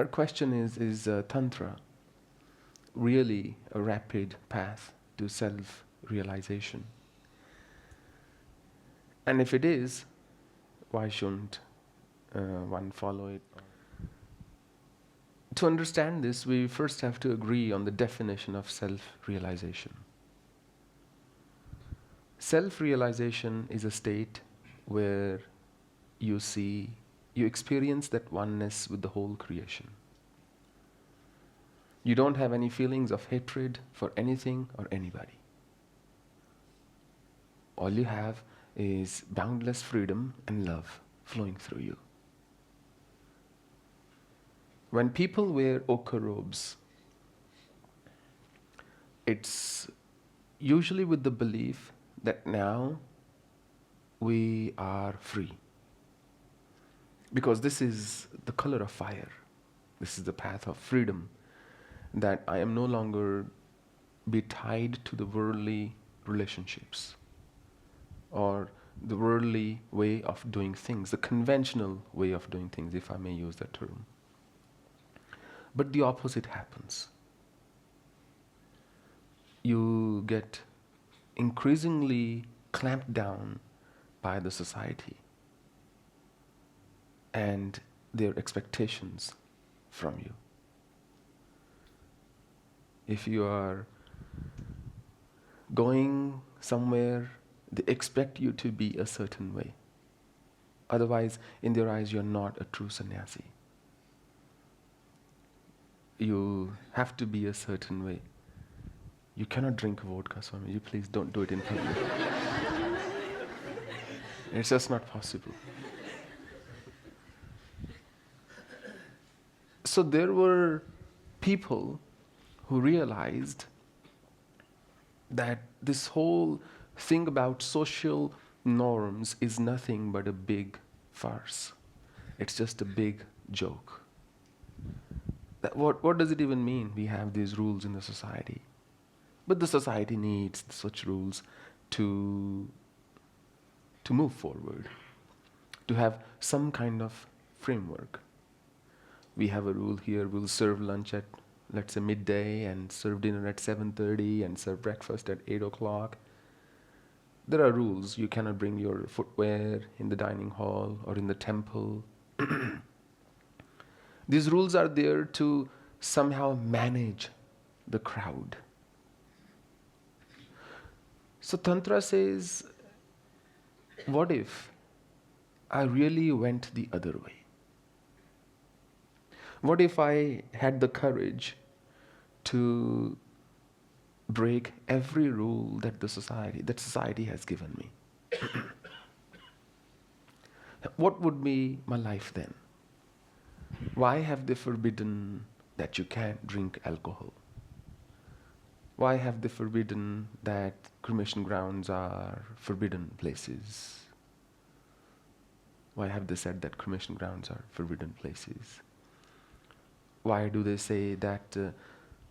her question is Tantra really a rapid path to self-realization? And if it is, why shouldn't one follow it? To understand this, we first have to agree on the definition of self-realization. Self-realization is a state where you experience that oneness with the whole creation. You don't have any feelings of hatred for anything or anybody. All you have is boundless freedom and love flowing through you. When people wear ochre robes, it's usually with the belief that now we are free. Because this is the color of fire. This is the path of freedom. That I am no longer be tied to the worldly relationships or the worldly way of doing things, the conventional way of doing things, if I may use that term. But the opposite happens. You get increasingly clamped down by the society and their expectations from you. If you are going somewhere, they expect you to be a certain way. Otherwise, in their eyes, you're not a true sannyasi. You have to be a certain way. You cannot drink vodka, Swami. You please don't do it in public. It's just not possible. So there were people who realized that this whole thing about social norms is nothing but a big farce. It's just a big joke. What does it even mean? We have these rules in the society. But the society needs such rules to move forward, to have some kind of framework. We have a rule here, we'll serve lunch at, let's say, midday and serve dinner at 7:30 and serve breakfast at 8 o'clock. There are rules. You cannot bring your footwear in the dining hall or in the temple. These rules are there to somehow manage the crowd. So Tantra says, what if I really went the other way? What if I had the courage to break every rule that society has given me? What would be my life then? Why have they forbidden that you can't drink alcohol? Why have they forbidden that cremation grounds are forbidden places? Why have they said that cremation grounds are forbidden places? Why do they say that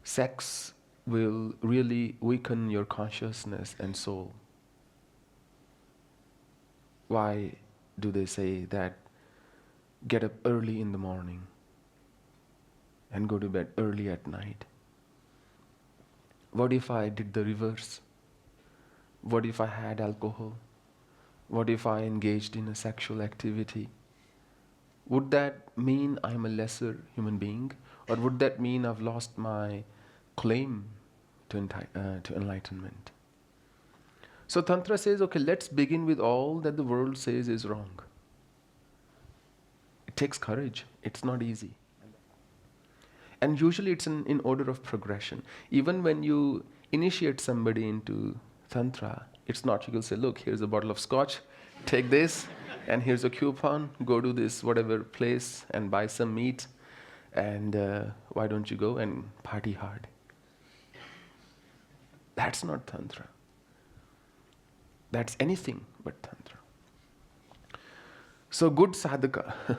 sex will really weaken your consciousness and soul? Why do they say that get up early in the morning and go to bed early at night? What if I did the reverse? What if I had alcohol? What if I engaged in a sexual activity? Would that mean I'm a lesser human being? Or would that mean I've lost my claim to enlightenment? So Tantra says, okay, let's begin with all that the world says is wrong. It takes courage. It's not easy. And usually it's in order of progression. Even when you initiate somebody into Tantra, it's not you will say, look, here's a bottle of scotch, take this, and here's a coupon, go to this whatever place and buy some meat, and why don't you go and party hard? That's not Tantra. That's anything but Tantra. So good sadhaka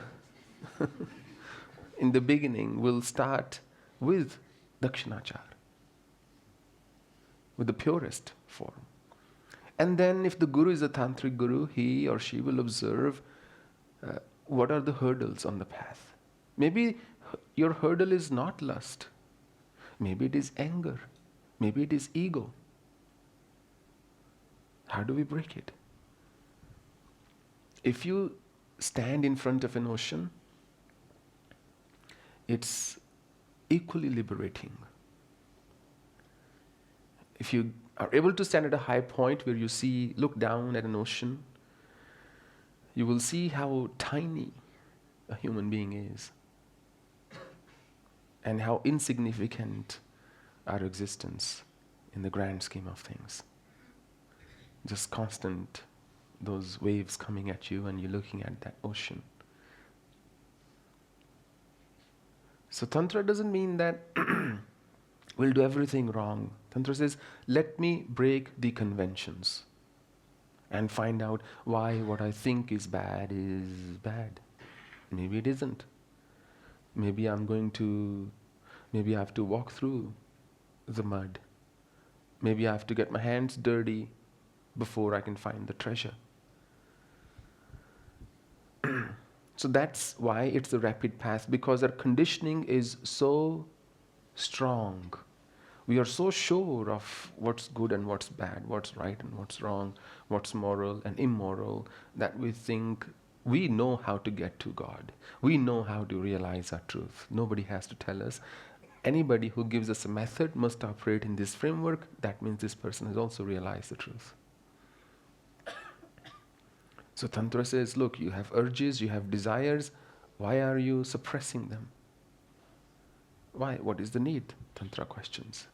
in the beginning will start with Dakhsinashar, with the purest form. And then if the guru is a tantric guru, he or she will observe what are the hurdles on the path. Maybe your hurdle is not lust. Maybe it is anger. Maybe it is ego. How do we break it? If you stand in front of an ocean, it's equally liberating. If you are able to stand at a high point where you look down at an ocean, you will see how tiny a human being is and how insignificant our existence in the grand scheme of things. Just constant, those waves coming at you and you're looking at that ocean. So Tantra doesn't mean that we'll do everything wrong. Tantra says, let me break the conventions and find out why what I think is bad. Maybe it isn't. Maybe I have to walk through the mud. Maybe I have to get my hands dirty before I can find the treasure. So that's why it's the rapid path, because our conditioning is so strong. We are so sure of what's good and what's bad, what's right and what's wrong, what's moral and immoral, that we think we know how to get to God. We know how to realize our truth. Nobody has to tell us. Anybody who gives us a method must operate in this framework. That means this person has also realized the truth. So Tantra says, look, you have urges, you have desires. Why are you suppressing them? Why? What is the need? Tantra questions.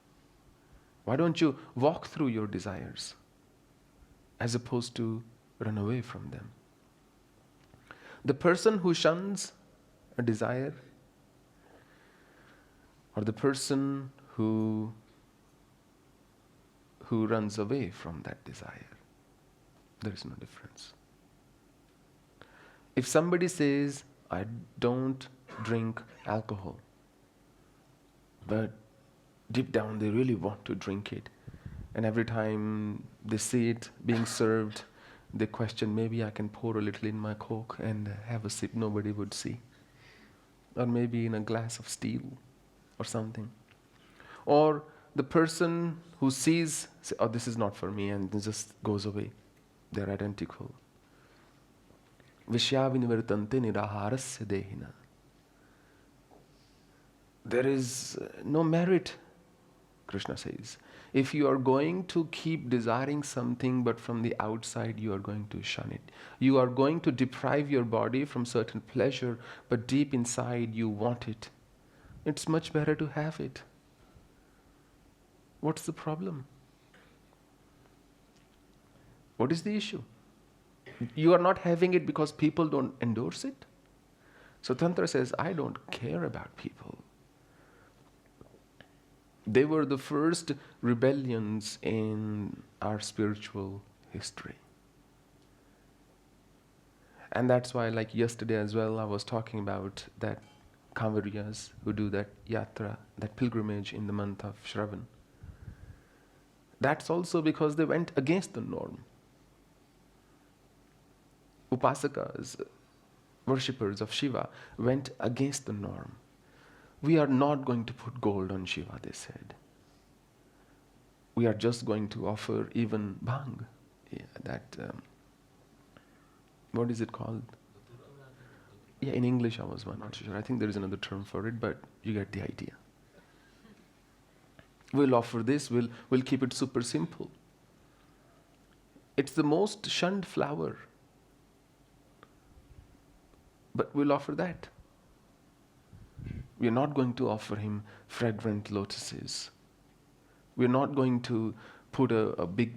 Why don't you walk through your desires as opposed to run away from them? The person who shuns a desire, or the person who runs away from that desire, there is no difference. If somebody says, I don't drink alcohol, but deep down they really want to drink it, and every time they see it being served, they question, maybe I can pour a little in my Coke and have a sip, nobody would see. Or maybe in a glass of steel or something. Or the person who sees, oh, this is not for me, and just goes away. They're identical. Vishya vinivartante niraharasya dehina. There is no merit, Krishna says. If you are going to keep desiring something, but from the outside you are going to shun it. You are going to deprive your body from certain pleasure, but deep inside you want it. It's much better to have it. What's the problem? What is the issue? You are not having it because people don't endorse it? So Tantra says, I don't care about people. They were the first rebellions in our spiritual history. And that's why, like yesterday as well, I was talking about that Kanvariyas who do that yatra, that pilgrimage in the month of Shravan. That's also because they went against the norm. Upasakas, worshippers of Shiva, went against the norm. We are not going to put gold on Shiva, they said. We are just going to offer even bhang. What is it called? Yeah, in English I was not sure. I think there is another term for it, but you get the idea. We'll offer this, we'll keep it super simple. It's the most shunned flower, but we'll offer that. We're not going to offer him fragrant lotuses. We're not going to put a big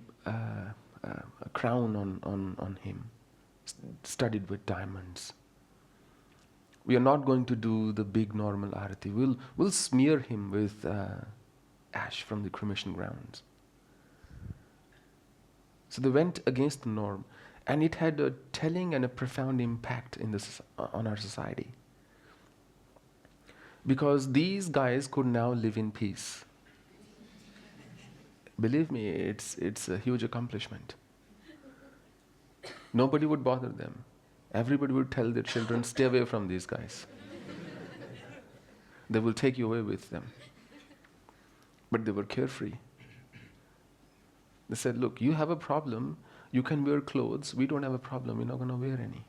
crown on him, studded with diamonds. We are not going to do the big normal arati. We'll smear him with ash from the cremation grounds. So they went against the norm, and it had a telling and a profound impact on our society. Because these guys could now live in peace. Believe me, it's a huge accomplishment. Nobody would bother them. Everybody would tell their children, stay away from these guys. They will take you away with them. But they were carefree. They said, look, you have a problem, you can wear clothes, we don't have a problem, we're not going to wear any.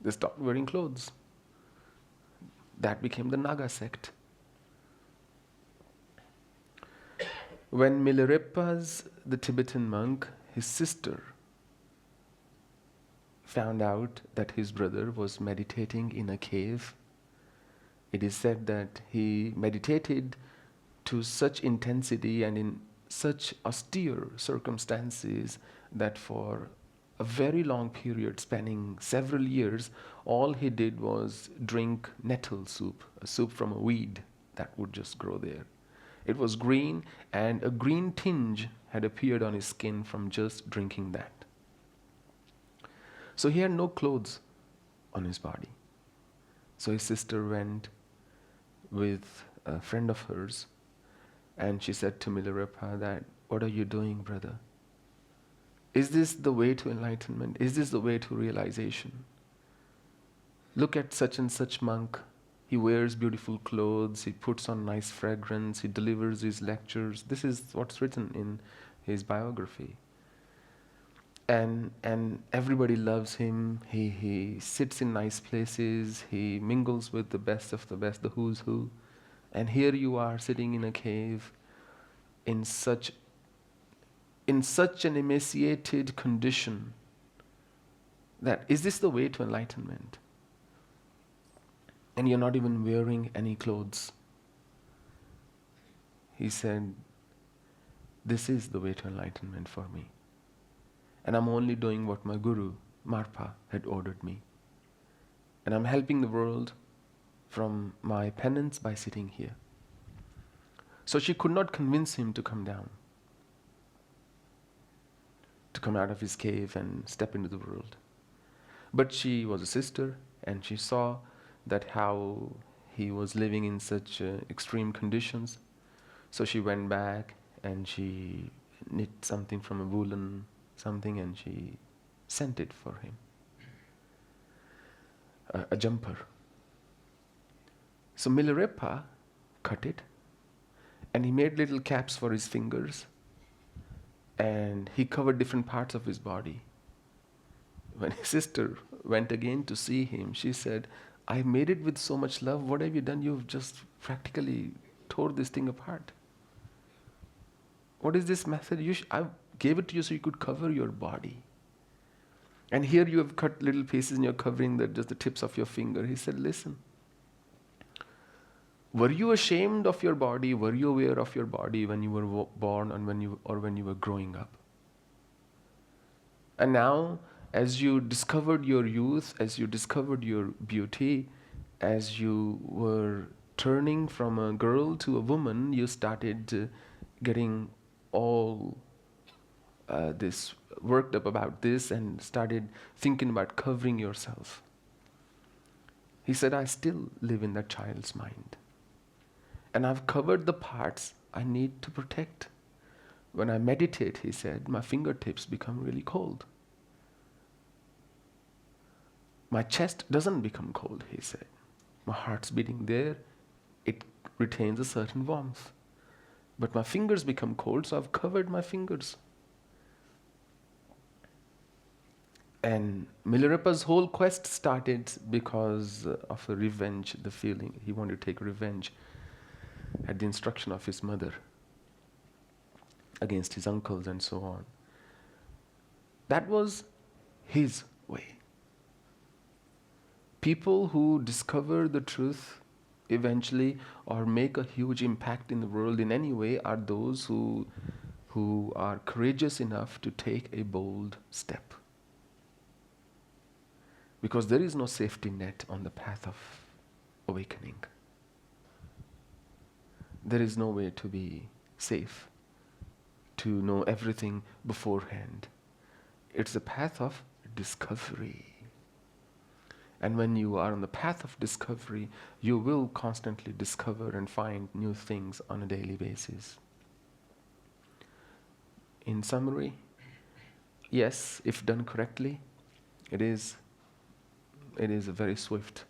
They stopped wearing clothes. That became the Naga sect. When Milarepa's, the Tibetan monk, his sister, found out that his brother was meditating in a cave, it is said that he meditated to such intensity and in such austere circumstances that for a very long period, spanning several years, all he did was drink nettle soup, a soup from a weed that would just grow there. It was green, and a green tinge had appeared on his skin from just drinking that. So he had no clothes on his body. So his sister went with a friend of hers, and she said to Milarepa that, what are you doing, brother? Is this the way to enlightenment? Is this the way to realization? Look at such and such monk. He wears beautiful clothes, he puts on nice fragrance, he delivers his lectures. This is what's written in his biography. And everybody loves him. He sits in nice places, he mingles with the best of the best, the who's who. And here you are sitting in a cave in such an emaciated condition. That is this the way to enlightenment? And you're not even wearing any clothes. He said, this is the way to enlightenment for me. And I'm only doing what my guru, Marpa, had ordered me. And I'm helping the world from my penance by sitting here. So she could not convince him to come down, to come out of his cave and step into the world. But she was a sister, and she saw that how he was living in such extreme conditions. So she went back and she knit something from a woolen something, and she sent it for him. A jumper. So Milarepa cut it, and he made little caps for his fingers, and he covered different parts of his body. When his sister went again to see him, she said, I made it with so much love. What have you done? You've just practically tore this thing apart. What is this method? I gave it to you so you could cover your body. And here you have cut little pieces and you're covering just the tips of your finger. He said, listen, were you ashamed of your body? Were you aware of your body when you were born and when you were growing up? And now, as you discovered your youth, as you discovered your beauty, as you were turning from a girl to a woman, you started getting all this worked up about this and started thinking about covering yourself. He said, I still live in that child's mind. And I've covered the parts I need to protect. When I meditate, he said, my fingertips become really cold. My chest doesn't become cold, he said. My heart's beating there, it retains a certain warmth. But my fingers become cold, so I've covered my fingers. And Milarepa's whole quest started because of a revenge, the feeling. He wanted to take revenge at the instruction of his mother against his uncles and so on. That was his way. People who discover the truth eventually or make a huge impact in the world in any way are those who are courageous enough to take a bold step. Because there is no safety net on the path of awakening. There is no way to be safe, to know everything beforehand. It's a path of discovery. And when you are on the path of discovery, you will constantly discover and find new things on a daily basis. In summary, yes, if done correctly, it is a very swift